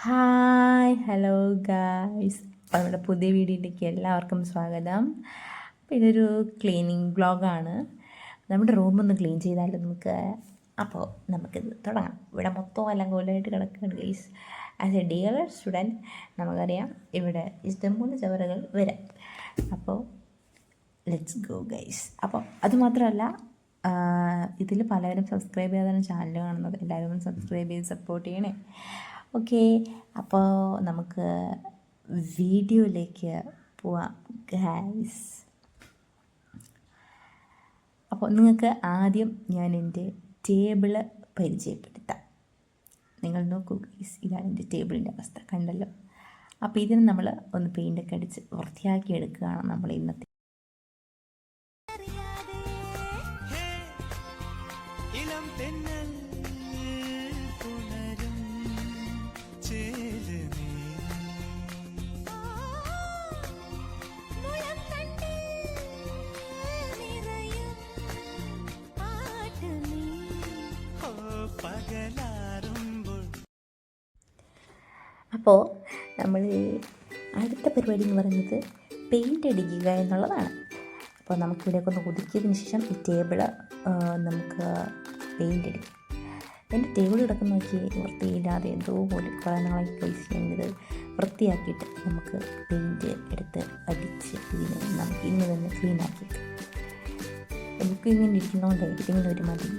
Hi hello guys. അപ്പോൾ നമ്മുടെ പുതിയ വീഡിയോയിലേക്ക് എല്ലാവർക്കും സ്വാഗതം. അപ്പോൾ ഇതൊരു ക്ലീനിങ് വ്ളോഗാണ്. നമ്മുടെ റൂമൊന്ന് ക്ലീൻ ചെയ്താലോ നമുക്ക്. അപ്പോൾ നമുക്കിത് തുടങ്ങാം. ഇവിടെ മൊത്തം അലങ്കോലമായിട്ട് കിടക്കുകയാണ് guys. As A dear student നമുക്കറിയാം ഇവിടെ ഇഷ്ടംപോലെ ചവറുകൾ വരാം. അപ്പോൾ ലെറ്റ്സ് ഗോ ഗൈസ്. അപ്പോൾ അതുമാത്രമല്ല, ഇതിൽ പലരും സബ്സ്ക്രൈബ് ചെയ്യാതാണ് ചാനൽ കാണുന്നത്. എല്ലാവരും സബ്സ്ക്രൈബ് ചെയ്ത് സപ്പോർട്ട് ചെയ്യണേ. ഓക്കെ, അപ്പോൾ നമുക്ക് വീഡിയോയിലേക്ക് പോവാം ഗൈസ്. അപ്പോൾ നിങ്ങൾക്ക് ആദ്യം ഞാൻ എൻ്റെ ടേബിള് പരിചയപ്പെടുത്താം. നിങ്ങൾ നോക്കൂ ഗൈസ്, ഇതാണ് എൻ്റെ ടേബിളിൻ്റെ അവസ്ഥ, കണ്ടല്ലോ. അപ്പോൾ ഇതിന് നമ്മൾ ഒന്ന് പെയിൻ്റൊക്കെ അടിച്ച് വൃത്തിയാക്കി എടുക്കുകയാണ് നമ്മൾ ഇന്നത്തെ. അപ്പോൾ നമ്മൾ അടുത്ത പരിപാടി എന്ന് പറയുന്നത് പെയിൻ്റ് അടിക്കുക എന്നുള്ളതാണ്. അപ്പോൾ നമുക്കിവിടെയൊക്കെ ഒന്ന് ഒതുക്കിയതിന് ശേഷം ഈ ടേബിള് നമുക്ക് പെയിൻ്റ് അടിക്കും. എൻ്റെ ടേബിൾ കിടക്കുന്ന നോക്കി വൃത്തിയില്ലാതെ എന്തോ പോലെ കുറേ നാളായി പ്ലേസ് ചെയ്യേണ്ടത്. വൃത്തിയാക്കിയിട്ട് നമുക്ക് പെയിൻറ്റ് എടുത്ത് അടിച്ച് ഇതിനെ നമുക്ക് ഇന്ന് തന്നെ ക്ലീൻ ആക്കിയിട്ട് നമുക്ക് ഇങ്ങനെ ഇരിക്കുന്നതുകൊണ്ട് ഏതെങ്കിലും ഒരു മതി.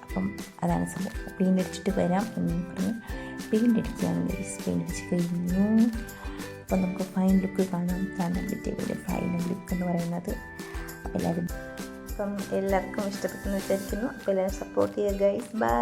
അപ്പം അതാണ് സംഭവം. പെയിൻ്റ് അടിച്ചിട്ട് വരാം എന്ന് പറഞ്ഞ് പെയിൻ്റ് അടിക്കുകയാണ് ഗൈസ്. പെയിൻ്റ് അടിച്ച് കഴിഞ്ഞു. അപ്പം നമുക്ക് ഫൈൻ ലുക്ക് കാണാൻ പറ്റിയ ഫൈനൽ ലുക്ക് എന്ന് പറയുന്നത്. എല്ലാവരും എല്ലാവർക്കും ഇഷ്ടപ്പെട്ടെന്ന് വിചാരിക്കുന്നു. അപ്പോൾ എല്ലാവരും സപ്പോർട്ട് ചെയ്യുക ഗൈസ്. ബൈ.